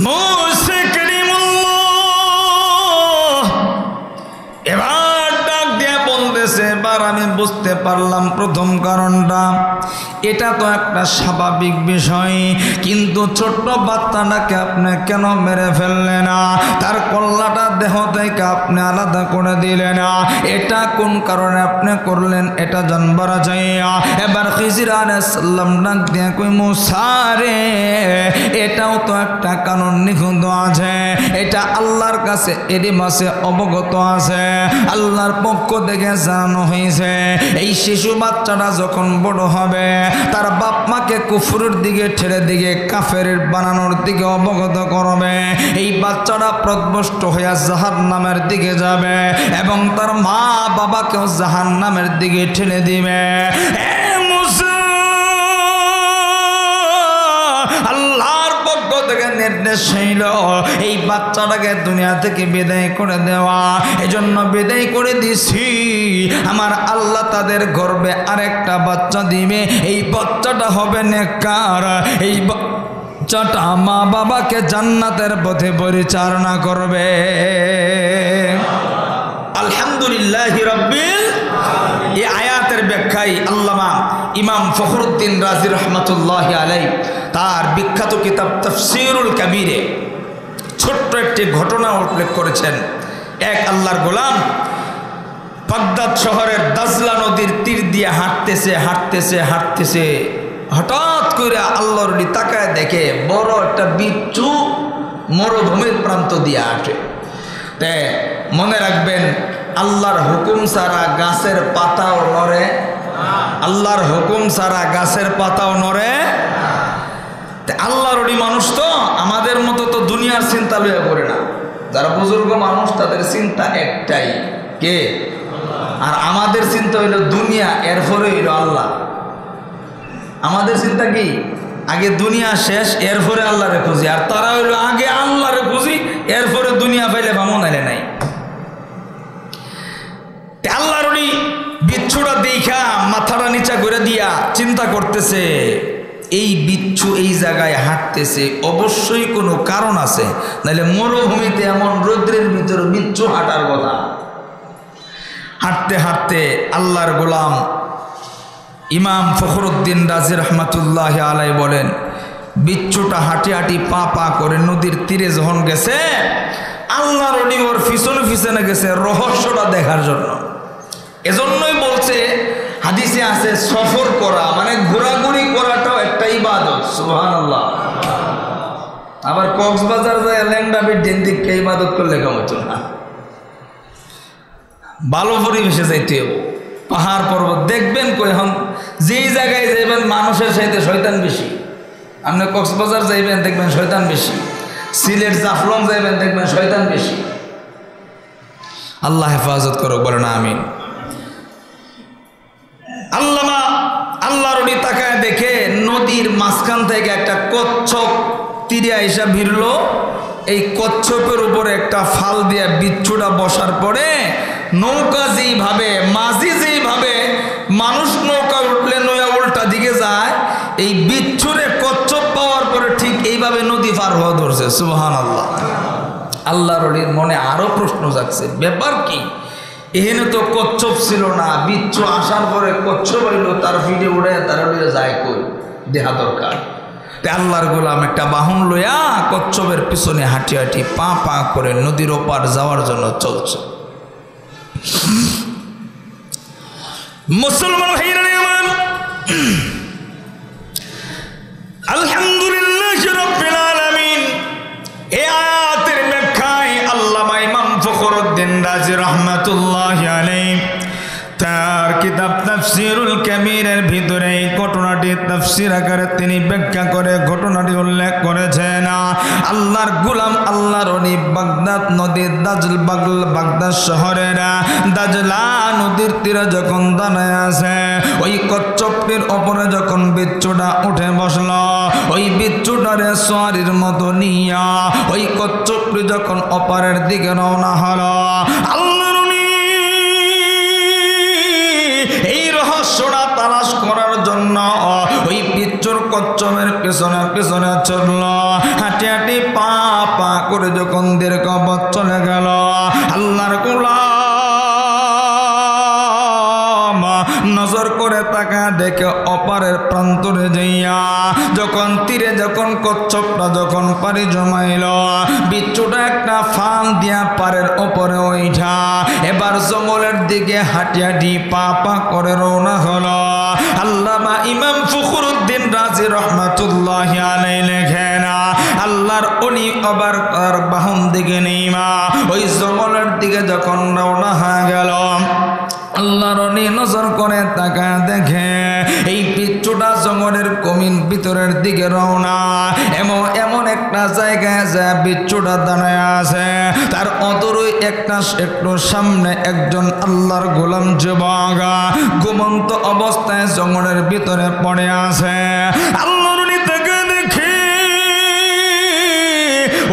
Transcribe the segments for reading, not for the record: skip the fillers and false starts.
মুসা কালিমুল্লাহ এবার ডাক দিয়ে বলতেছে, এবার আমি বুঝতে পারলাম প্রথম কারণটা। এটা তো একটা স্বাভাবিক বিষয়, কিন্তু ছোট্ট বাচ্চাটাকে আপনি কেন মেরে ফেললেন না? তার কল্লাটা দেহ থেকে আপনি আলাদা করে দিলেন না, এটা কোন কারণে আপনি করলেন? এটা জানবার চাইয়া এবার খিজির আলাইহিস সালাম ডাক দিয়ে কই, মুসা রে, এটাও তো একটা কারণ নিখুঁত আছে, এটা আল্লাহর কাছে এরই মাসে অবগত আছে, আল্লাহর পক্ষ থেকে জানানো হয়েছে। এই শিশু বাচ্চাটা যখন বড় হবে, তার বাপ মাকে কুফরের দিকে ঠেলে দিকে কাফের বানানোর দিকে অবগত করবে। এই বাচ্চাটা পথভ্রষ্ট হইয়া জাহান্নামের দিকে যাবে এবং তার মা বাবাকেও জাহান্নামের দিকে ঠেলে দিবে। আল্লাহর পক্ষ থেকে নির্দেশ হইল এই বাচ্চাটাকে দুনিয়া থেকে বিদায় করে দেওয়া। এজন্য বিদায় করে দিছি, আমার আল্লাহ তাদের গর্ভে আরেকটা বাচ্চা দিবে। এই বাচ্চাটা হবে নেককার, এই বাচ্চাটা মা বাবাকে জান্নাতের পথে পরিচালনা করবে। আলহামদুলিল্লাহ রাব্বিল। এই আয়াতের ব্যাখ্যায় আল্লামা ইমাম ফখরুদ্দিন রাজি রহমাতুল্লাহি আলাইহি তার বিখ্যাত কিতাব তাফসীরুল কাবীরে ছোট্ট একটি ঘটনা উল্লেখ করেছেন। এক আল্লাহর গোলাম বাগদাদ শহরের দাজলা নদীর তীর দিয়ে হাঁটতেছে। হঠাৎ করে আল্লাহর ওলি তাকায় দেখে বড় একটা বিচ্ছু মরুভূমির প্রান্ত দিয়ে হাঁটে। তে মনে রাখবেন, আল্লাহর হুকুম ছাড়া গাছের পাতাও নড়ে, আল্লাহর হুকুম ছাড়া গাছের পাতাও নড়ে। আল্লাহর ওলি মানুষ তো আমাদের মতো তো দুনিয়ার চিন্তা লইয়া করে না। যারা বুজুর্গ মানুষ তাদের চিন্তা একটাই, কে? আর আমাদের চিন্তা হইল দুনিয়া, এরপরে হইল আল্লাহ। আমাদের চিন্তা কি? আগে দুনিয়া শেষ, এরপরে আল্লাহরে খুঁজি। আর তারা হইল আগে আল্লাহরে খুঁজি, এরপরে দুনিয়া পাইলে বামন আইলে নাই। আল্লাহর ওলি বিচ্ছুটা দেখা মাথাটা নিচা করে দিয়া চিন্তা করতেছে, এই বিচ্ছু এই জায়গায় হাঁটতেছে, অবশ্যই কোনো কারণ আছে, নাহলে মরুভূমিতে এমন রৌদ্রের ভিতরে বিচ্ছু হাঁটার কথা। হাঁটতে হাঁটতে আল্লাহর গোলাম ইমাম ফখরুদ্দিন রাজি রহমাতুল্লাহ আলাই বলেন, বিচ্ছুটা হাঁটি হাঁটি পা পা করে নদীর তীরে যখন গেছে, আল্লাহর ওলি ওর পিছনে পিছনে গেছে রহস্যটা দেখার জন্য। এজন্যই বলছে, হাদিসে আছে সফর করা মানে ঘোরাঘুরি করাটাও একটা ইবাদত। সুবহানাল্লাহ। আবার কক্সবাজার যায় ল্যাংডা বিল্ডিং দিকে ইবাদত করলে কেমন হতো না? ভালো পরিবেশে যাইতে হবে, পাহাড় পর্বত দেখবেন। কখন যেই জায়গায় যাইবেন মানুষের সাথে শয়তান বেশি। আপনি কক্সবাজার যাইবেন দেখবেন শয়তান বেশি, সিলেট জাফলং যাইবেন দেখবেন শয়তান বেশি। আল্লাহ হেফাজত করো, বলেন আমিন। আল্লাহর ওলি তাকায় দেখে নদীর মাঝখান থেকে একটা কচ্ছপ তীরে আইসা ভিড়ল। এই কচ্ছপের উপরে একটা ফাল দিয়া বিচ্ছুটা বসার পরে নৌকা যেইভাবে মাঝি যেইভাবে মানুষ নৌকা উঠলে নৌকা উল্টা দিকে যায়, এই বিচ্ছুরে কচ্ছপ পাওয়ার পরে ঠিক এইভাবে নদী পার হওয়া ধরছে। সুবহানাল্লাহ। আল্লাহর ওলির মনে আরো প্রশ্ন জাগছে, ব্যাপার কি? এখানে তো কচ্ছপ ছিল না, বিচ্ছু আসার পরে কচ্ছপ হইল, তার ফিটে উড়ে তার যায় কই দেখা দরকার। আল্লাহর গোলাম একটা বাহন লইয়া কচ্ছপের পিছনে হাঁটি হাঁটি পা পা করে নদীর ওপার যাওয়ার জন্য চলছে। মুসলমান ভাইরা আমার, আলহামদুলিল্লাহ রাব্বিল আলামিন। এই আয়াতের ব্যাখ্যায় আল্লামা ইমাম ফখরুদ্দিন রাজি রাহমাতুল্লাহি আলাইহি তার কিতাব তাফসীরুল কাবীরের ভিতরে এই ঘটনাটি তাফসীর আকারে তিনি ব্যাখ্যা করে ঘটনাটি উল্লেখ করেছেন। আল্লাহর গোলাম আল্লাহর ওলি বাগদাদ নদীর বাগদাদ শহরের দাজলা নদীর তীরে যখন দাঁড়ায় আছে, ওই কচ্ছপটির ওপরে যখন বিচ্ছুটা উঠে বসল, ওই বিচ্ছুটারে সোয়ারির মতো নিয়া ওই কচ্ছপটি যখন ওপারের দিকে রওনা হলো, আল্লাহর এই রহস্যটা তালাশ করার জন্য ওই বিচ্ছুর কচ্ছপের পেছনে পেছনে চলল, হাঁটি হাঁটি পা পা করে যখন দীর্ঘ পথ চলে গেল, আল্লাহর গোলাম নজর করে তাকা দেখে অপারের প্রান্তরে যাইয়া যখন তীরে যখন কচ্ছপটা যখন পারি জমাইল, বিচ্ছুটা একটা ফাল দিয়া পারের ওপরে ওইঠা এবার জঙ্গলের দিকে হাঁটি হাঁটি পা পা করে রওনা হলো। আল্লামা ইমাম ফখরুদ্দিন রাজি রহমাতুল্লাহি আলাইহি লেখেন, আল্লাহর উনি আবার তার বাহন দিকে নেইমা ওই জঙ্গলের দিকে যখন রওনা হয়ে গেল, আল্লাহর উনি নজর করে তাকা দেখে এই বিচ্ছুটা জঙ্গলের কমিন ভিতরের দিকে রওনা। এমন একটা জায়গায় যা বিচ্ছুটা দাঁড়ায় আছে, তার অদূরে একটু সামনে একজন আল্লাহর গোলাম যুবক ঘুমন্ত অবস্থায় জঙ্গলের ভিতরে পড়ে আছে। আল্লাহর উনি তাকে দেখে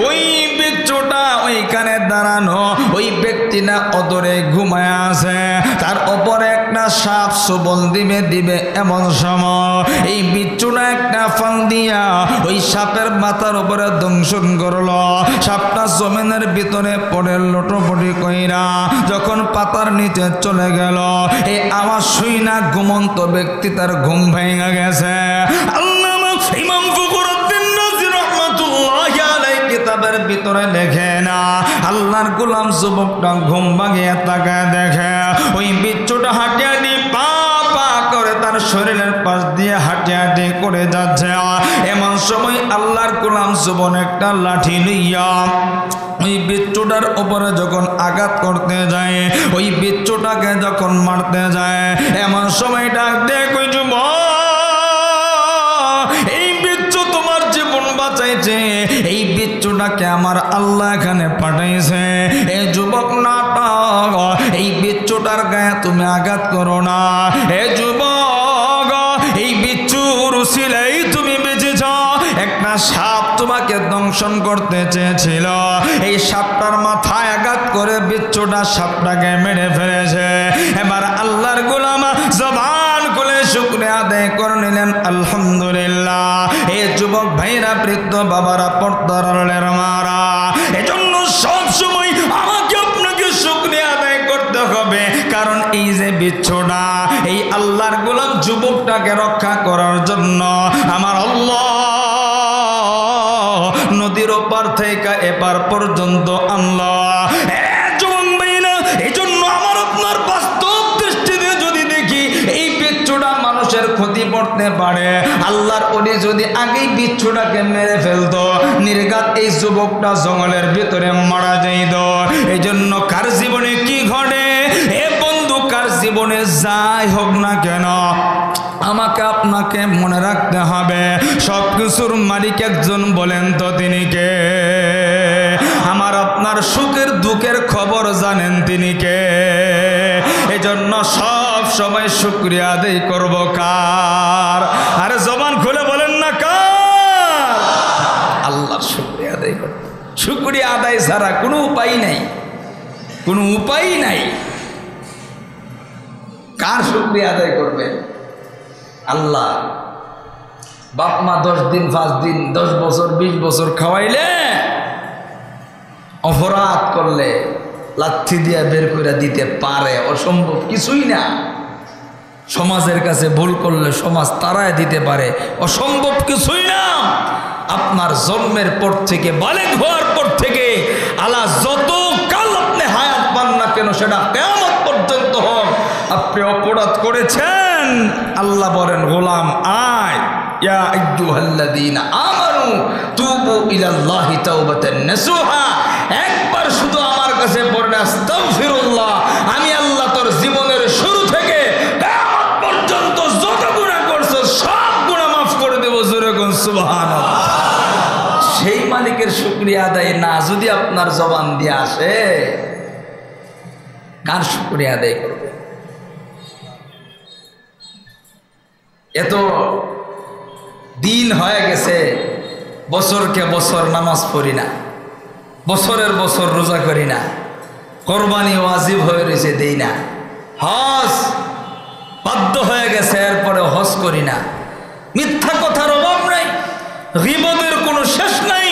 ওই বিচ্ছুটা ওইখানে দাঁড়ানো ওই ব্যক্তি না অদূরে ঘুমায় আছে, তার উপরে একটা সাপ সবল দিবে এমন সময় এই বিচ্ছুটা একটা ফাল দিয়া ওই সাপের মাথার উপরে দংশন করলো। সাপটা জমিনের ভিতরে পড়ে লোটোপটি কইরা যখন পাতার নিচে চলে গেল, এই আওয়াজ শুই না ঘুমন্ত ব্যক্তি তার ঘুম ভেঙে গেছে। আল্লামা ইমাম ফখরুদ্দিন রাজি রহমাতুল্লাহি আলাইহি কিতাবের ভিতরে লেখে না, আল্লাহর গোলাম যুবকটা ঘুম ভাঙিয়ে তাকায় দেখে ওই বিচ্ছুটা হাঁটি হাঁটি পা পা করে তার শরীরের পাশ দিয়ে হাঁটি হাঁটি করে যাচ্ছে। এমন সময় আল্লাহর গোলাম যুবক একটা লাঠি লইয়া ওই বিচ্ছুটার উপরে যখন আঘাত করতে যায়, ওই বিচ্ছুটাকে যখন মারতে যায়, এমন সময় ডাক দেখ ওই যুবক, এই বিচ্ছু তোমার জীবন বাঁচাইছে, এই বিচ্ছুটাকে আমার আল্লাহ এখানে পাঠাইছে। এই যুবক নাটক, এই বিচ্ছুটার গায়ে তুমি আঘাত করো না। এ যুবক, এই বিচ্ছুর উসিলাই তুমি বেঁচেছ। একটা সাপ তোমাকে দংশন করতে চেয়েছিল, এই সাপটার মাথায় আঘাত করে বিচ্ছুটা সাপটাকে মেরে ফেলেছে। এবার আল্লাহর গোলাম জবান খুলে শুকরিয়া আদায় করে নিলেন, আলহামদুলিল্লাহ। এই যুবক ভাইরা, বৃদ্ধ বাবারা, পর্দারের মারা, এজন্য সব সময় আমাকে আপনাকে শুকরিয়া আদায় করতে হবে, কারণ এই যে বিচ্ছুটা এই আল্লাহর গোলাম যুবকটাকে রক্ষা করার জন্য আমার আল্লাহ নদীর ওপার থেকে এপার পর্যন্ত আল্লাহ। যুবক ভাইরা, এই জন্য আমার আপনার বাস্তব দৃষ্টিতে যদি দেখি এই বিচ্ছুটা মানুষের ক্ষতি করতে পারে, আল্লাহর ওলি যদি আগেই বিচ্ছুটাকে মেরে ফেলতো, নির্ঘাত এই যুবকটা জঙ্গলের ভিতরে মারা যাইত। এই জন্য কার জীবনে কি ঘটে, এ বন্ধু, কার জীবনে যাই হোক না কেন, আমাকে আপনাকে মনে রাখতে হবে সব কিছুর মালিক একজন, বলেন তো তিনি কে? আমার আপনার সুখের দুঃখের খবর জানেন তিনি কে? এজন্য সব সময় শুকরিয়া আদায় করব কার? আরে জবান খুলে বলেন না কার? আল্লাহর শুকরিয়া আদায় করব। শুকরিয়া আদায় ছাড়া কোনো উপায় নাই, কোনো উপায় নাই। কার শুকরিয়া আদায় করবেন? আল্লাহ। বাপ মা 10 দিন 5 দিন 10 বছর 20 বছর খাওয়াইলে, অপরাধ করলে লাথি দিয়া বের করে দিতে পারে, অসম্ভব কিছুই না। সমাজের কাছে ভুল করলে সমাজ তাড়ায় দিতে পারে, অসম্ভব কিছুই না। আপনার জন্মের পর থেকে, বালেগ হওয়ার পর থেকে আল্লাহ যত কাল আপনি হায়াত পান না কেন, সেটা কিয়ামত পর্যন্ত হোক, আপনি অপরাধ করেছেন, আল্লাহ বলেন গোলাম আয়, ইয়া আইয়ুহাল্লাযীনা আমানু তুবু ইলাল্লাহি তাওবাতান নাসুহা, একবার শুধু আমার কাছে পড়েন আস্তাগফিরুল্লাহ, আমি আল্লাহ তোর জীবনের শুরু থেকে কিয়ামত পর্যন্ত যত গুনাহ করছো সব গুনাহ মাফ করে দেব। জোরে কোন সুবহানাল্লাহ। সেই মালিকের শুকরিয়া আদায় না যদি আপনার জবান দিয়ে আসে, কার শুকরিয়া আদায় করবে? এত দিন হয়ে গেছে, বছরকে বছর নামাজ পড়ি না, বছরের বছর রোজা করি না, কোরবানি ওয়াজিব হয়ে রয়েছে দেই না, হজ বাধ্য হয়ে গেছে এরপরে হজ করি না, মিথ্যা কথার অভাব নাই, গীবতের কোনো শেষ নাই,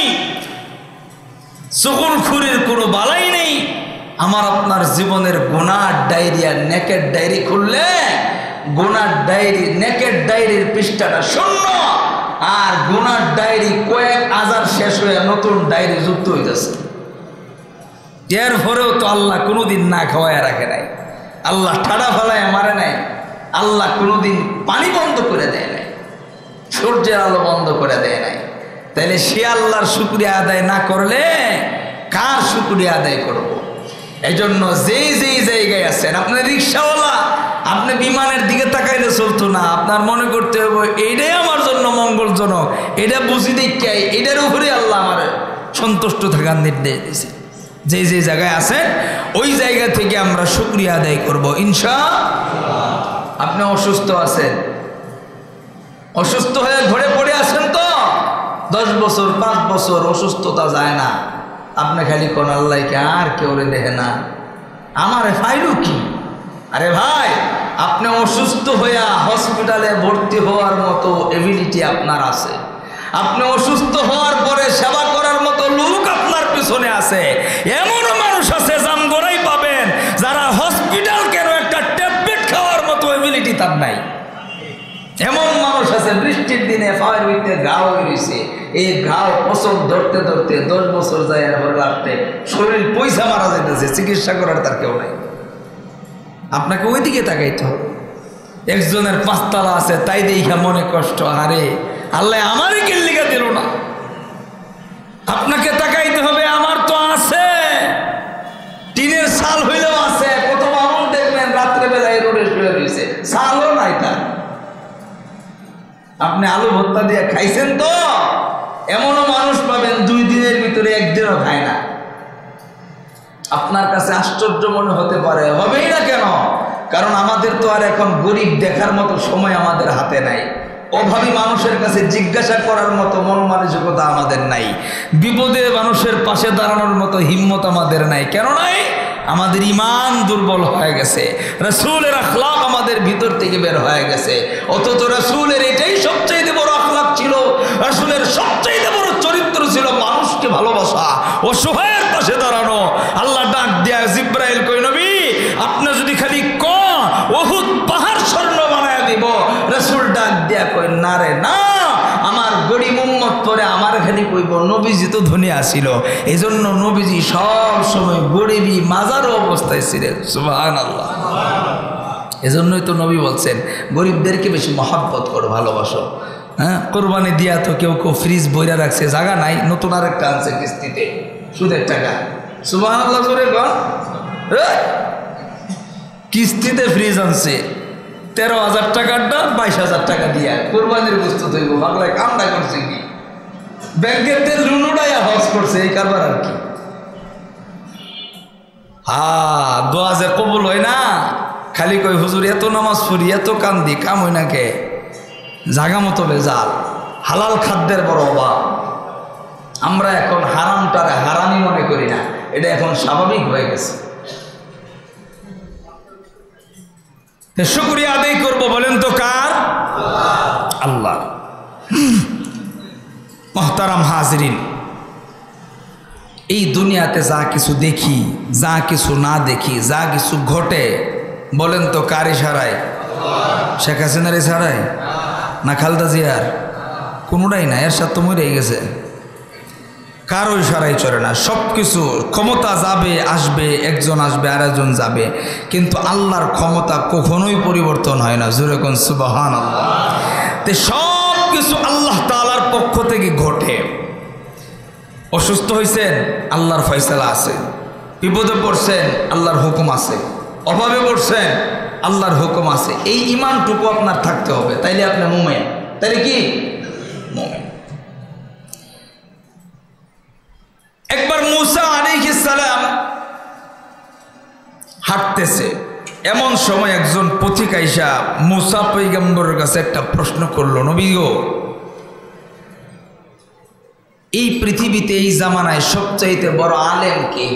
চুগলখুরির কোনো বালাই নেই। আমার আপনার জীবনের গুনার ডায়েরি আর নেকের ডায়েরি খুললে গুনার ডায়েরি, নেকের ডায়েরির পৃষ্ঠাটা শূন্য, আর গুনার ডায়েরি কয়েক হাজার শেষ হয়ে নতুন ডায়েরি যুক্ত হইতেছে। এর পরেও তো আল্লাহ কোনোদিন না খাওয়ায় রাখে নাই, আল্লাহ ঠাডা ফেলায় মারে নাই, আল্লাহ কোনোদিন পানি বন্ধ করে দেয় নাই, সূর্যের আলো বন্ধ করে দেয় নাই। তাইলে সে আল্লাহর শুকরিয়া আদায় না করলে কার শুকরিয়া আদায় করব? এই জন্য যেই যেই জায়গায় আছেন, আপনি রিক্সাওয়ালা, আপনি বিমানের দিকে তাকাইলে চলতো না, আপনার মনে করতে হবে এইটাই আমার জন্য মঙ্গলজনক, এটা বুঝি দেখে এটার উপরে আল্লাহ আমার সন্তুষ্ট থাকার নির্দেশ দিয়েছে। যে যে জায়গায় আছেন ওই জায়গা থেকে আমরা শুকরিয়া আদায় করব ইনশাআল্লাহ। আপনি অসুস্থ আছেন, অসুস্থ হয়ে ঘরে পড়ে আছেন তো 10 বছর 5 বছর অসুস্থতা যায় না, আপনি খালি কোন আল্লাহকে আর কেউ দেখে না, আমারে ফাইলু কি? আরে ভাই, আপনি অসুস্থ হইয়া হসপিটালে ভর্তি হওয়ার মতো এবিলিটি আপনার আছে, আপনি অসুস্থ হওয়ার পরে সেবা করার মতো লোক আপনার পিছনে আছে। এমনও মানুষ আছে জামগড়াই পাবেন যারা হসপিটাল কেন একটা ট্যাবলেট খাওয়ার মতো এবিলিটি তার নাই। এমন মানুষ আছে বৃষ্টির দিনে পায়ের ভিতরে ঘাও হয়েছে, এই ঘাও পছন্দ ধরতে ধরতে 10 বছর যায়, এরপর রাখতে শরীর পয়সা মারা যাইতেছে, চিকিৎসা করার তার কেউ নাই। আপনাকে ওই দিকে তাকাইতে হবে। একজনের 5 তলা আছে, তাই দেখা মনে কষ্ট, আরে আল্লাহ আমারই কিল্লিকা দিল না। আপনাকে তাকাইতে হবে আমার তো আছে, টিনের সাল হইলেও আছে। কত মানুষ দেখবেন রাত্রে বেলায় রোডে শুয়ে রয়েছে, সালও নাই তার। আপনি আলু ভর্তা দিয়ে খাইছেন তো? এমনও মানুষ পাবেন 2 দিনের ভিতরে 1 দিনও খায় না। আপনার কাছে আশ্চর্য মনে হতে পারে, হবেই না কেন? কারণ আমাদের তো আর এখন গরিব দেখার মতো সময় আমাদের হাতে নাই, অভাবী মানুষের কাছে জিজ্ঞাসা করার মতো মন মানসিকতা আমাদের নাই, বিপদে মানুষের পাশে দাঁড়ানোর মতো হিম্মত আমাদের নাই। কেন নাই? আমাদের ঈমান দুর্বল হয়ে গেছে, রাসূলের আখলাক আমাদের ভিতর থেকে বের হয়ে গেছে। অথচ রাসূলের এটাই সবচেয়ে বড় আখলাক ছিল, রাসূলের সবচেয়ে বড় চরিত্র ছিল মানুষকে ভালোবাসা, অসহায়ের পাশে দাঁড়ানো। আল্লাহ ডাক দিয়া জিব্রাইল কই, নবী আপনি যদি খালি উহুদ পাহাড় স্বর্ণ বানায় দিব। রাসূল ডাক দিয়া কই, না রে না, আমার গরিব উম্মত পরে আমার খালি কইব নবীজি তো ধনী আসিল, এই জন্য নবীজি সব সময় গরিবী মাজার অবস্থায় ছিলেন। সুবহানাল্লাহ। এজন্যই তো নবী বলছেন গরিবদেরকে বেশি মহব্বত করো, ভালোবাসো। হ্যাঁ, কোরবানি দিয়া তো কেউ কেউ ফ্রিজ বইরা রাখছে, জায়গা নাই, নতুন আরেকটা আনছে কিস্তিতে, সুদের টাকা। সুবহানাল্লাহ করে বল, কিস্তিতে ফ্রিজ আনছে 13,000 টাকারটা 22,000 টাকা দিয়া কোরবানির বস্তু তৈব। বাংলায় কামটা করছে কি? ব্যাংকের তেল লুনুডাইয়া হজ করছে, এই কারবার আর কি। দোয়া যে কবুল হয় না, খালি কই হুজুর এত নামাজ পড়ি, এত কান্দি, কাম হয় না কে? জাগা মতো বেজাল, হালাল খাদ্যের বড় অভাব। আমরা এখন হারামটারে হারামি মনে করি না, এটা এখন স্বাভাবিক হয়ে গেছে। শুকরিয়া আদায় করবো বলেন তো কার? আল্লাহ। মুহতারাম হাজরিন, এই দুনিয়াতে যা কিছু দেখি, যা কিছু না দেখি, যা কিছু ঘটে, বলেন তো কার ইশারায়? শেখ হাসিনার ইশারায় না খালেদা জিয়ার? কোনোটাই না, এর সাথে মরে গেছে। কারো ইশারায় চলে না, সব কিছু ক্ষমতা যাবে আসবে, একজন আসবে আর একজন যাবে, কিন্তু আল্লাহর ক্ষমতা কখনোই পরিবর্তন হয় না। জোরে কোন সুবহানাল্লাহ। তে সব কিছু আল্লাহ তাআলার পক্ষ থেকে ঘটে। অসুস্থ হয়েছেন, আল্লাহর ফয়সালা আছে। বিপদে পড়ছেন, আল্লাহর হুকুম আছে। অভাবে পড়ছেন, আল্লাহর হুকুম আছে। এই ঈমানটুকু আপনার থাকতে হবে, তাইলে আপনি মুমিন। তাইলে কি মুমিন? একবার মূসা আলাইহিস সালাম হাঁটতেছে, এমন সময় একজন পথিক আইসা মূসা পয়গম্বরের কাছে একটা প্রশ্ন করলো, নবী গো, এই পৃথিবীতে এই জামানায় সবচাইতে বড় আলেম কে,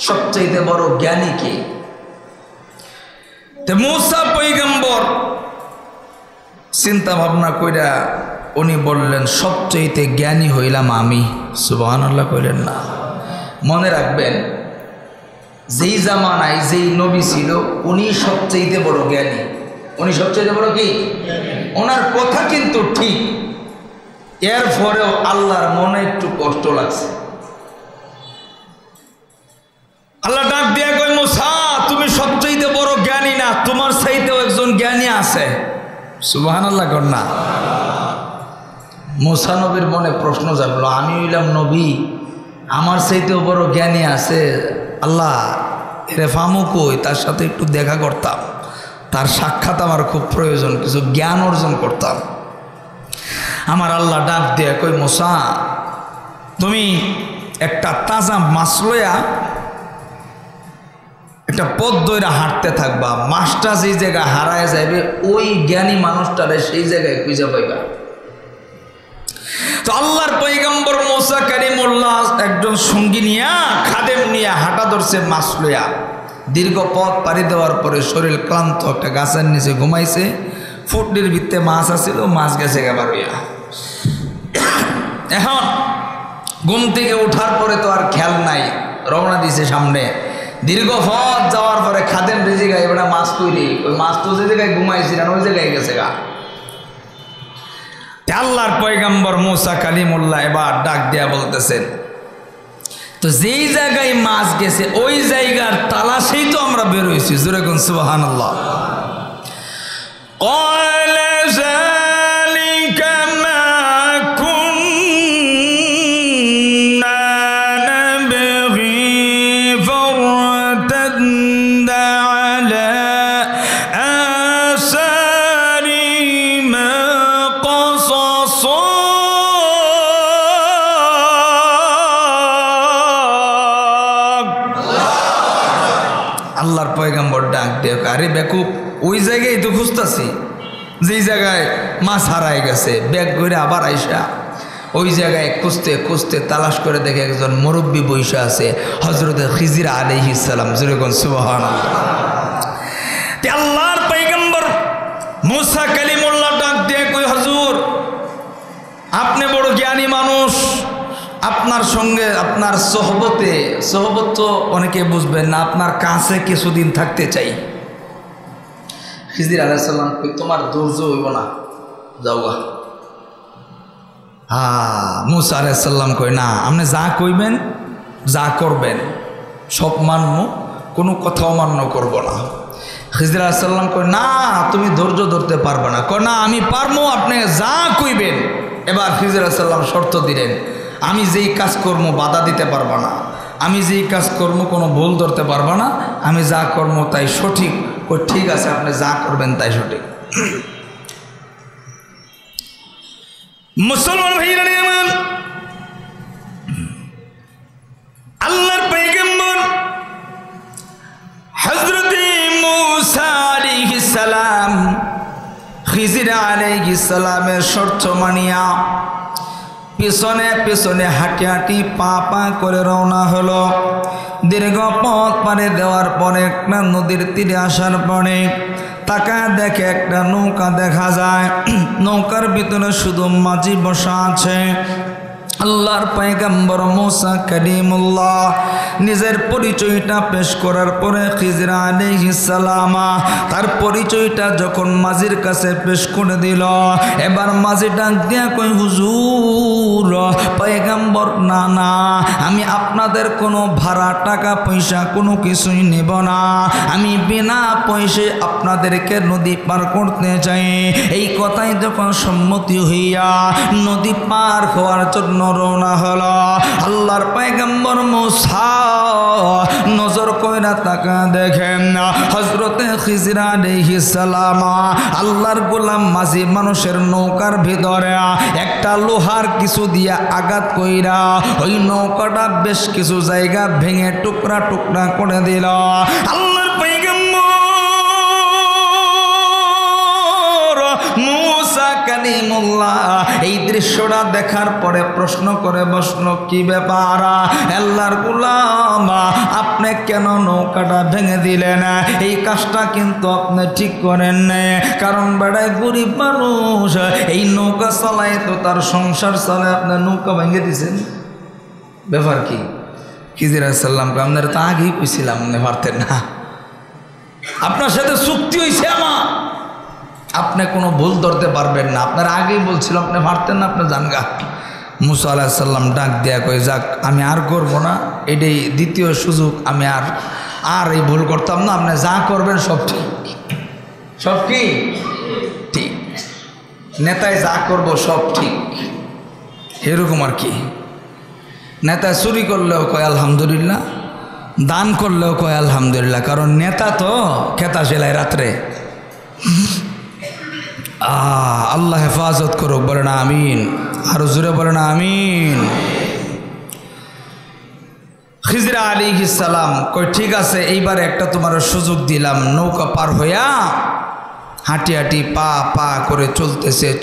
সবচাইতে বড় জ্ঞানী কে? তো মূসা পয়গম্বর চিন্তা ভাবনা কইরা উনি বললেন, সবচাইতে জ্ঞানী হইলাম আমি। সুবহানাল্লাহ কইলেন না? মনে রাখবেন, যেই জামানায় যেই নবী ছিল উনি সবচেয়ে বড় জ্ঞানী। উনি সবচেয়ে বড় কি? ওনার কথা কিন্তু ঠিক, এরপরেও আল্লাহর মনে একটু কষ্ট লাগছে। আল্লাহ ডাক দিয়া কই, মুসা তুমি সবচেয়ে বড় জ্ঞানী না, তোমার চাইতেও একজন জ্ঞানী আছে। সুবহানাল্লাহ কন্যা। মুসা নবীর মনে প্রশ্ন জাগলো, আমি হইলাম নবী, আমার চাইতেও বড় জ্ঞানী আছে, আল্লাহ এরে ফামু কই, তার সাথে একটু দেখা করতাম, তার সাক্ষাৎ আমার খুব প্রয়োজন, কিছু জ্ঞান অর্জন করতাম। আমার আল্লাহ ডাক দিয়ে কই, মুসা তুমি একটা তাজা মাছ লইয়া একটা পথ ধরে হাঁটতে থাকবা, মাছটা যেই জায়গায় হারায় যাইবে ওই জ্ঞানী মানুষটারে সেই জায়গায় খুঁজে পাইবা। তো আল্লাহর পয়গম্বর মুসা কালিমুল্লাহ একজন সঙ্গী নিয়া, খাদেম নিয়া হাঁটা ধরছে মাছ লইয়া। দীর্ঘ পথ পাড়ি দেওয়ার পরে শরীর ক্লান্ত, একটা গাছের নিচে ঘুমাইছে। ফুটনির ভিত্তে মাছ আছিল, মাছ গেছে গেবার হইয়া। এখন ঘুম থেকে উঠার পরে তো আর খেয়াল নাই, রওনা দিছে সামনে। দীর্ঘ পথ যাওয়ার পরে খাদেম ভেজে গায়ে বেড়া মাছ তৈরি, ওই মাছ তো যে জায়গায় ঘুমাইছিলেন ওই জায়গায় গেছে গা। আল্লাহর পয়গম্বর মুসা কালিমুল্লাহ এবার ডাক দিয়া বলতেছেন, তো যেই জায়গায় মাছ গেছে ওই জায়গার তালাশেই তো আমরা বের হয়েছি। জোরে কোন সুবহানাল্লাহ। আল্লাহর পয়গম্বর ডাক দেখ, আরে বেকুব, ওই জায়গায় তো খুঁজতাছি যেই জায়গায় মাছ হারাই গেছে। ব্যাগ করে আবার আইসা ওই জায়গায় খুঁজতে খুঁজতে তালাশ করে দেখে একজন মুরব্বী বৈশা আছে, হযরত খিজির আলাইহিস সালাম। যেরকম সুবহানাল্লাহ। আল্লাহর পয়গম্বর মুসা কালিমুল্লাহ ডাক দিয়ে কই, হুজুর আপনি বড় জ্ঞানী মানুষ, আপনার সঙ্গে আপনার সোহবত তো অনেকে বুঝবেন না, আপনার কাছে কিছুদিন থাকতে চাই। খিজির আলাইহিস সালাম কই, তোমার ধৈর্য হইব না, যাওগা। মুসা আলাইহিস সালাম কই, না আপনি যা কইবেন যা করবেন সব মান্য, কোনো কথাও মান্য করব না। খিজির আলাইহিস সালাম কই, না তুমি ধৈর্য ধরতে পারবে না। কই, না আমি পারবো, আপনি যা কইবেন। এবার খিজির আলাইহিস সালাম শর্ত দিলেন, আমি যেই কাজ কর্ম বাধা দিতে পারবো না, আমি যেই কাজ কর্ম কোনো ভুল ধরতে পারবো না, আমি যা কর্ম তাই সঠিক। কই, ঠিক আছে, আপনি যা করবেন তাই সঠিক। মুসলমান ভাইরা আমার, আল্লাহর পয়গম্বর হযরত মুসা আলাইহিস সালাম খিজির আলাইহিস সালামের শর্ত মানিয়া পিছনে পিছনে হাঁটি হাঁটি পা পা করে রওনা হলো। দীর্ঘ পথ পাড়ি দেওয়ার পরে একটা নদীর তীরে আসার পরে তাকা দেখে একটা নৌকা দেখা যায়। নৌকার ভিতরে শুধু মাঝি বসা আছে। আল্লাহর পয়গম্বর মুসা কালিমুল্লাহ নিজের পরিচয়টা পেশ করার পরে খিজির আলাইহিস সালাম তার পরিচয়টা যখন মাঝির কাছে পেশ করে দিল, এবার মাঝি ডাক দিয়া কই, হুজুর পয়গম্বর, না না, আমি আপনাদের কোনো ভাড়া টাকা পয়সা কোনো কিছুই নেব না, আমি বিনা পয়সায় আপনাদেরকে নদী পার করতে চাই। এই কথাই যখন সম্মতি হইয়া নদী পার হওয়ার জন্য রওনা হলো, আল্লাহর পয়গম্বর মুসা নজর কইরা তাকা দেখেন হযরতে খিজির আলাইহিস সালাম আল্লাহর গোলাম মাঝি মানুষের নৌকার ভিতরে একটা লোহার কিছু দিয়া আঘাত কইরা ওই নৌকাটা বেশ কিছু জায়গা ভেঙে টুকরা টুকরা করে দিল। আল্লাহর পয়গম্বর মুসা কালিমুল্লাহ এই দৃশ্যটা দেখার পরে প্রশ্ন করে বসলো, কি ব্যাপার আল্লাহর গোলাম, আপনি কেন নৌকাটা ভেঙে দিলেন? এই কাজটা কিন্তু আপনি ঠিক করেন না, কারণ বেড়ায় গরিব মানুষ, এই নৌকা চালায় তো তার সংসার চালায়, আপনার নৌকা ভেঙে দিছেন, ব্যাপার কি? খিজির আলাইহিস সালামকে আপনারা তো আগেই কইছিলাম, আপনি পারতেন না, আপনার সাথে চুক্তি হয়েছে আমার, আপনি কোনো ভুল ধরতে পারবেন না, আপনার আগেই বলছিল আপনি পারতেন না, আপনি জানগা। মুসা আলাইহিস সালাম ডাক দেয়া কই, যাক আমি আর করব না, এটাই দ্বিতীয় সুযোগ, আমি আর এই ভুল করতাম না, আপনি যা করবেন সব ঠিক, সব কি ঠিক, নেতায় যা করব সব ঠিক, এরকম আর কি। নেতায় চুরি করলেও কয় আলহামদুলিল্লাহ, দান করলেও কয় আলহামদুলিল্লাহ, কারণ নেতা তো খেতা সেলাই রাত্রে। আল্লাহ হেফাজত করুক, বলে না আমিন, আরো জোরে বলে না আমিন। খিজির আলাইহিস সালাম কই ঠিক আছে, এইবার একটা তোমার সুযোগ দিলাম, নৌকা পার হইয়া হাঁটি হাঁটি পা পা করে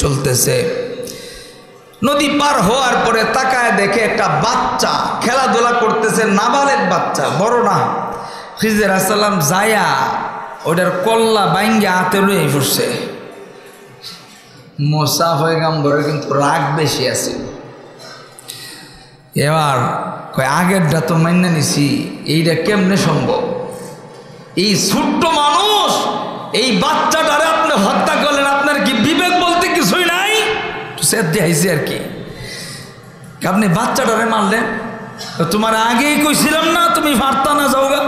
চলতেছে। নদী পার হওয়ার পরে তাকায় দেখে একটা বাচ্চা খেলাধুলা করতেছে, নাবালেগ বাচ্চা, বড় না। খিজির আলাইহিস সালাম যায়া ওটার কল্লা বাইঙ্গে হাতে লয়ে পড়ছে। মুসা পয়গম্বরের কিন্তু রাগ বেশি আছে। এবার কয় আগেরটা তো মাইনা নিছি, এইটা কেমনে সম্ভব? এই ছোট্ট মানুষ, এই বাচ্চাটারে আপনি হত্যা করলেন, আপনার কি বিবেক বলতে কিছুই নাই? সেদ্ধে আইসি আর কি, আপনি বাচ্চাটারে মারলেন, তোমার আগেই কইছিলাম না তুমি পারতা না, যাওগা।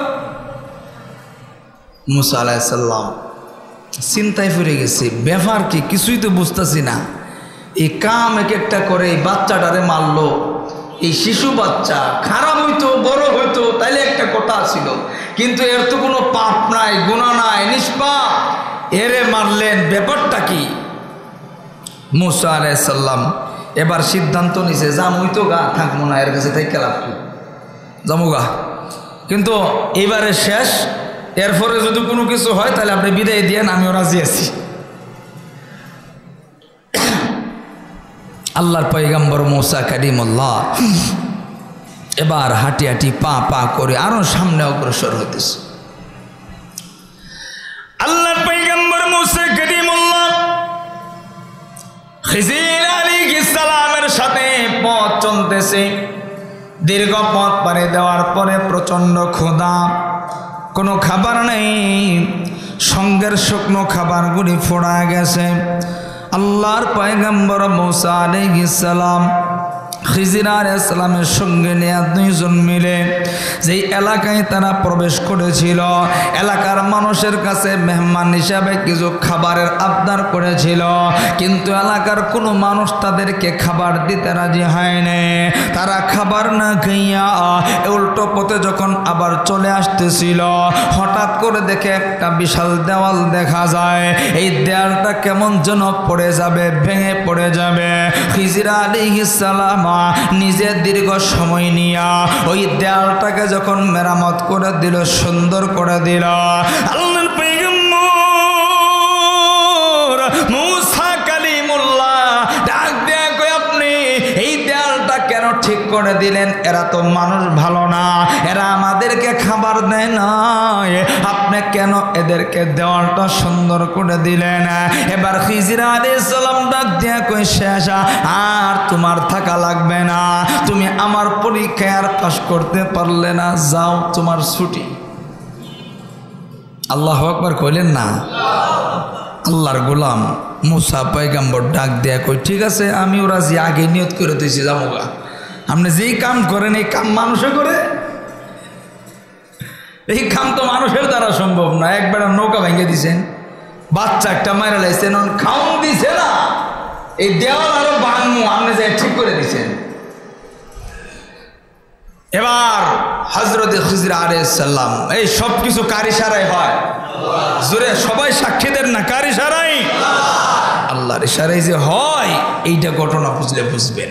মুসা আলাইহিস সালাম চিন্তায় পড়ে গেছে, ব্যাপার কি কিছুই তো বুঝতেছি না। এই কাম এক একটা করে এই বাচ্চাটারে মারলো, এই শিশু বাচ্চা খারাপ হইতো বড় হইতো তাইলে একটা কথা ছিল, কিন্তু এর তো কোনো পাপ নাই, গুনাহ নাই, নিষ্পাপ, এরে মারলেন, ব্যাপারটা কি? মুসা আলাইহিস সালাম এবার সিদ্ধান্ত নিছে, জামুই তো গা থাকবো না, এর কাছে থেকে লাভ কি, জামুগা, কিন্তু এইবারে শেষ, এরপরে যদি কোনো কিছু হয় তাহলে আপনি বিদায় দিয়েন, আমিও রাজি আছি। আল্লাহর পয়গম্বর মুসা কালিমুল্লাহ এবার হাঁটি হাঁটি পা পা করে আরো সামনে অগ্রসর হইতেছে। আল্লাহর পয়গম্বর মুসা কালিমুল্লাহ খিজির আলাইহিস সালামের সাথে পথ চলতেছে। দীর্ঘ পথ পাড়ি দেওয়ার পরে প্রচণ্ড ক্ষুধা, কোনো খাবার নেই, সঙ্গের শুকনো খাবারগুলি ফোড়া গেছে। আল্লাহর পয়গম্বর মুসা আলাইহিস সালাম খিজির আলাইহিস সালামের সঙ্গে নিয়ে দুইজন মিলে যেই এলাকায় তারা প্রবেশ করেছিল, এলাকার মানুষের কাছে মেহমান হিসাবে কিছু খাবারের আবদার করেছিল, কিন্তু এলাকার কোনো মানুষ তাদেরকে খাবার দিতে রাজি হয়নি। তারা খাবার না খাইয়া উল্টো পথে যখন আবার চলে আসতেছিল, হঠাৎ করে দেখে একটা বিশাল দেওয়াল দেখা যায়। এই দেওয়ালটা কেমন যেন পড়ে যাবে, ভেঙে পড়ে যাবে। খিজির আলাইহিস সালাম নিজে দীর্ঘ সময় নিয়া ওই দেওয়ালটাকে যখন মেরামত করে দিল, সুন্দর করে দিল, আল্লাহর পয়গম্বর মুসা কালিমুল্লাহ ডাক দেয়া কই, আপনি এই দেওয়ালটা কেন ঠিক করে দিলেন? এরা তো মানুষ ভালো না, এরা আমাদেরকে খাবার দেয় না, আপনি কেন এদেরকে দেওয়ালটা সুন্দর করে দিলেন? এবার খিজির আলাইহিস সালাম ডাক দেয়া কই, শেষ, আর তোমার থাকা লাগবে না, তুমি আমার পরীক্ষায় আর পাশ করতে পারলে না, যাও তোমার ছুটি। আল্লাহু আকবার কইলেন না? আল্লাহর গোলাম মুসা পয়গম্বর ডাক দেয়া কই, ঠিক আছে আমিও রাজি, আগে নিয়ত করে দিয়েছি যাবো। আপনি যেই কাম করেন এই কাম মানুষে করে, এই কাম তো মানুষের দ্বারা সম্ভব না। একবার নৌকা ভেঙে দিছেন, বাচ্চা একটা মারা লাইছেন, খাওন দিছে না, এই দেওয়াল আরো ভাঙমু, আপনি যে ঠিক করে দিছেন। এবার হযরত খিজির আলাইহিস সালাম, এই সব কিছু কার ইশারায় হয়? জোরে সবাই সাক্ষী দেন না, কার ইশারায়? আল্লাহর ইশারায় যে হয়, এইটা ঘটনা বুঝলে বুঝবেন,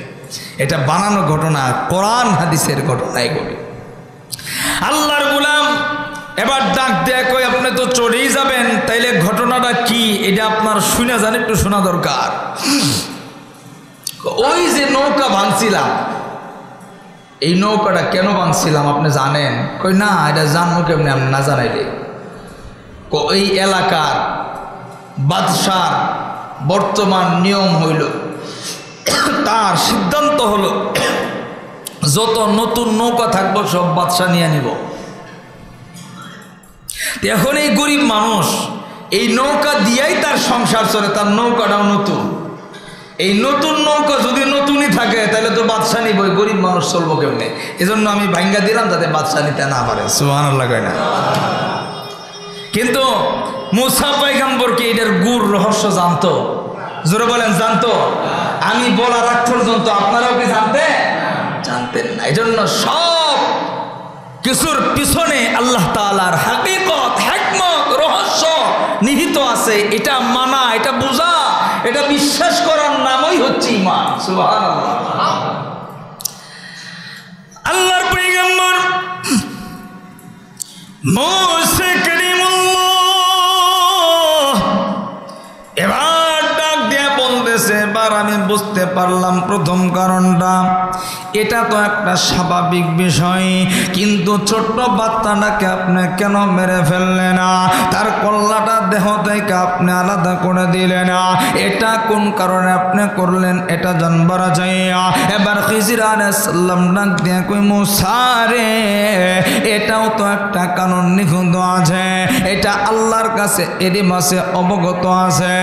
এটা বানানো ঘটনা, কোরআন হাদিসের ঘটনা এগুলি। আল্লাহর গোলাম এবার ডাক দেয়া কই, আপনি তো চলেই যাবেন, তাইলে ঘটনাটা কি এটা আপনার শুনে যান, একটু শোনা দরকার। ওই যে নৌকা ভাঙছিলাম, এই নৌকাটা কেন ভাঙছিলাম আপনি জানেন? কই না, এটা জানবো কেমনি আপনি না জানাইলে? এই এলাকার বাদশার বর্তমান নিয়ম হইল, তার সিদ্ধান্ত হলো যত নতুন নৌকা থাকবো সব বাদশা নিয়ে নিব। এখন এই গরিব মানুষ এই নৌকা দিয়েই তার সংসার চলে, তার নৌকাটাও নতুন। এই নতুন নৌকা যদি নতুনই থাকে তাহলে তো বাদশা নিব, গরিব মানুষ চলবো কেমনে? এজন্য আমি ভাঙ্গা দিলাম যাতে বাদশা নিতে না পারে। সুবহানাল্লাহ কয় না? কিন্তু মুসা পয়গম্বর কি এটার গুড় রহস্য জানতো? জোরে বলেন জানতো? আমি বলার আগ পর্যন্ত আপনারাও কি জানতেন না। এই জন্য সব কিছুর পিছনে আল্লাহ তাআলার হাকিকত, হিকমত, রহস্য নিহিত আছে। এটা মানা, এটা বোঝা, এটা বিশ্বাস করার নামই হচ্ছে ঈমান। সুবহানাল্লাহ। আল্লাহর পয়গম্বর মুসা কালিমুল্লাহ এবার ডাক দিয়ে বলতেছে, এবার আমি বুঝতে পারলাম প্রথম কারণটা। এটা তো একটা স্বাভাবিক বিষয়, কিন্তু ছোট্ট বাচ্চাটাকে আপনি কেন মেরে ফেললেন না? তার কল্লাটা দেহ থেকে আপনি আলাদা করে দিলেন না, এটা কোন কারণে আপনি করলেন এটা জানবার চাইয়া। এবার খিজির আলাইহিস সালাম ডাক দিয়ে কই, মুসা রে, এটাও তো একটা কারণ নিখুঁত আছে, এটা আল্লাহর কাছে এরই মাসে অবগত আছে,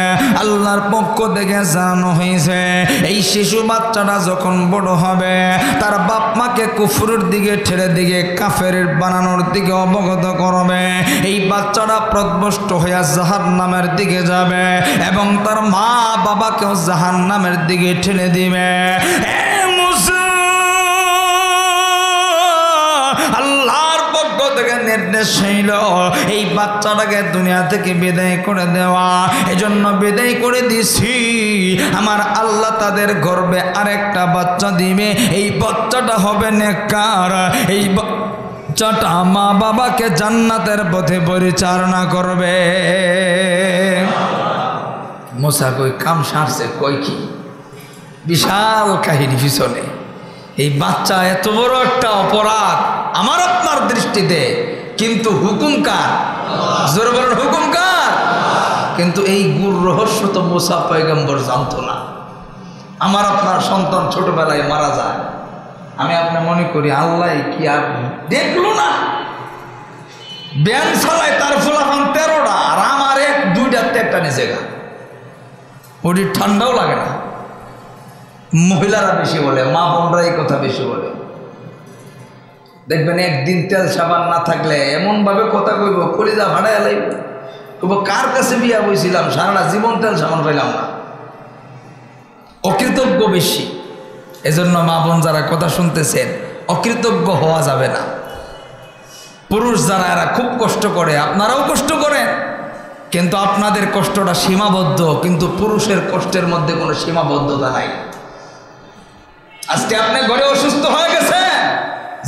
আল্লাহর পক্ষ থেকে জানানো হয়েছে। এই শিশু বাচ্চাটা যখন বড় হবে তার বাপ মাকে কুফরের দিকে ঠেলে দিকে কাফের বানানোর দিকে অবগত করবে। এই বাচ্চাটা পথভ্রষ্ট হইয়া জাহান্নামের দিকে যাবে এবং তার মা বাবাকেও জাহান্নামের দিকে ঠেলে দিবে। আল্লাহর পক্ষ থেকে নির্দেশ হইল এই বাচ্চাটাকে দুনিয়া থেকে বিদায় করে দেওয়া। এজন্য বিদায় করে দিছি। আমার আল্লাহ তাদের গর্বে আরেকটা বাচ্চা দিবে, এই বাচ্চাটা হবে নেককার, এই বাচ্চাটা মা বাবাকে জান্নাতের পথে পরিচালনা করবে। মুসা কই কাম সারছে, কই কি বিশাল কাহিনী পিছনে। এই বাচ্চা এত বড় একটা অপরাধ আমার আপনার দৃষ্টিতে, কিন্তু হুকুম কার? জোরে বলেন হুকুম কার? কিন্তু এই গুর রহস্য তো মুসা পয়গম্বর জানতো না। আমার আপনার সন্তান ছোটবেলায় মারা যায়, আমি আপনি মনে করি আল্লাহ কি আর দেখলো না? ব্যান চালায় তার ফলাফল 13টা, আর আমার 1-2টাতে একটা নিচে গা, ওটি ঠান্ডাও লাগে না। মহিলারা বেশি বলে, মা বোনরা এই কথা বেশি বলে। দেখবেন একদিন তেল সাবান না থাকলে এমনভাবে কথা কইব, কলিজা ভাড়ায় লাইব, কইব কার কাছে বিয়া বইছিলাম, সারাটা জীবন তেল সাবান পাইলাম না। অকৃতজ্ঞ বেশি। এজন্য মা বোন যারা কথা শুনতেছেন, অকৃতজ্ঞ হওয়া যাবে না। পুরুষ যারা এরা খুব কষ্ট করে, আপনারাও কষ্ট করেন, কিন্তু আপনাদের কষ্টটা সীমাবদ্ধ, কিন্তু পুরুষের কষ্টের মধ্যে কোনো সীমাবদ্ধতা নাই। আজকে আপনি ঘরে অসুস্থ হয়ে গেছে,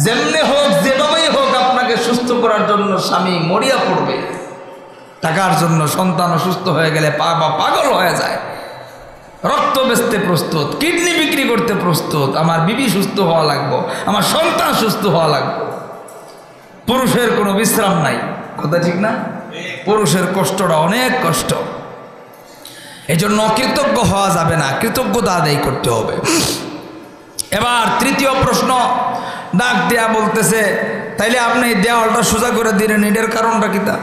যেমনি হোক যেভাবেই হোক আপনাকে সুস্থ করার জন্য স্বামী মরিয়া পড়বে, টাকার জন্য। সন্তান অসুস্থ হয়ে গেলে পাগল হয়ে যায়, রক্ত বেচতে প্রস্তুত, কিডনি বিক্রি করতে প্রস্তুত। আমার বিবি সুস্থ হওয়া লাগবে, আমার সন্তান সুস্থ হওয়া লাগবে। পুরুষের কোনো বিশ্রাম নাই, কথা ঠিক না? পুরুষের কষ্টটা অনেক কষ্ট। এই জন্য অকৃতজ্ঞ হওয়া যাবে না, কৃতজ্ঞতা আদায় করতে হবে। এবার তৃতীয় প্রশ্ন ডাক দেয়া বলতেছে, তাইলে আপনি এই দেওয়ালটা সোজা করে দিলেন, এটার কারণটা কি? তা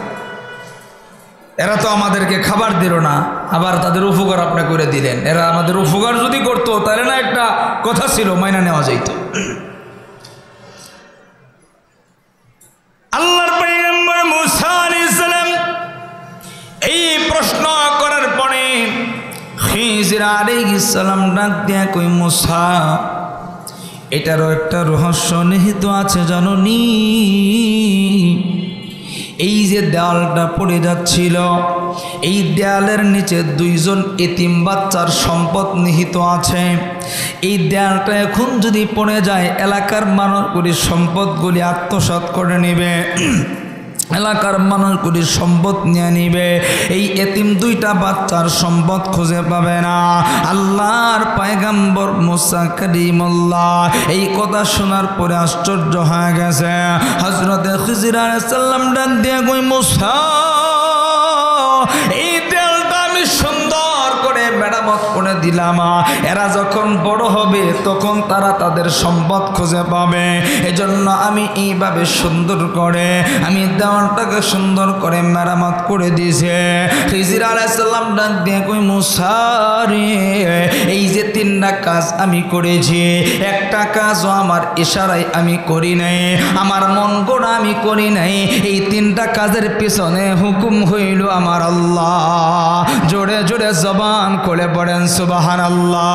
এরা তো আমাদেরকে খাবার দিল না, আবার তাদের উপকার আপনি করে দিলেন। এরা আমাদের উপকার যদি করতো তাহলে না একটা কথা ছিল, মাইনা নেওয়া যাইত। আল্লাহর পয়গম্বর মুসা আলাইহিস সালাম এই প্রশ্ন করার পরে খিজির আলাইহিস সালাম ডাক দিয়া কই, মুসা, এটারও একটা রহস্য নিহিত আছে জানোনি? এই যে দেওয়ালটা পড়ে যাচ্ছিল, এই দেয়ালের নিচে 2জন এতিম বাচ্চার সম্পদ নিহিত আছে। এই দেয়ালটা এখন যদি পড়ে যায়, এলাকার মানুষগুলির সম্পদগুলি আত্মসাৎ করে নেবে, এলাকার মানুষগুলির সম্পদ নিয়ে নিবে। এই এতিম 2টা বাচ্চার সম্পদ খুঁজে পাবে না। আল্লাহর পয়গম্বর মুসা কালিমুল্লাহ এই কথা শোনার পরে আশ্চর্য হয়ে গেছে। হযরতে খিজির আলাইহিস সালাম ডাক দিয়ে কই, মুসা, এই দেয়ালটা আমি সুন্দর করে মেরামত করে করে দিলাম, এরা যখন বড় হবে তখন তারা তাদের সম্পদ খুঁজে পাবে। এজন্য আমি এইভাবে সুন্দর করে আমি দেওয়ালটাকে সুন্দর করে মেরামত করে দিয়েছে। খিজির আলাইহিস সালাম ডাক দিয়ে কই মুসা রে, এই যে 3টা কাজ আমি করেছি, একটা কাজও আমার ইশারায় আমি করি নাই, আমার মন গড়া আমি করি নাই। এই 3টা কাজের পিছনে হুকুম হইল আমার আল্লাহ। জোরে জোরে জবান খুলে পড়েন সুবহানাল্লাহ,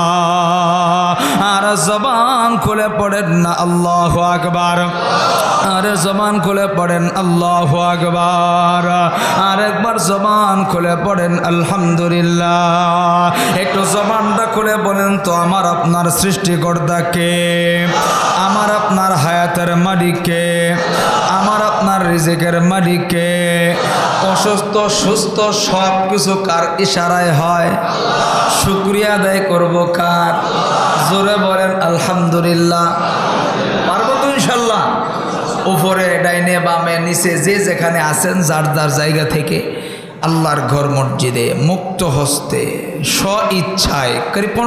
আর জবান খুলে পড়েন না আল্লাহু আকবার, আর জবান খুলে পড়েন আল্লাহু আকবার, আর একবার জবান খুলে পড়েন আলহামদুলিল্লাহ। একটু জবানটা খুলে বলেন তো আমার আপনার সৃষ্টিকর্তা কে, আমার আপনার হায়াতের মালিক কে, আমার আপনার রিজিকের মালিক কে। অসুস্থ সুস্থ সব কিছু কার ইশারায় হয়? শুকরিয়া আদায় করবো কার? জোরে বলেন আলহামদুলিল্লাহ। পারবো তো ইনশাল্লাহ? উপরে ডাইনে বামে নিচে যে যেখানে আছেন যার যার জায়গা থেকে আল্লাহর ঘর মসজিদে মুক্ত হস্তে স্ব ইচ্ছায় কৃপণ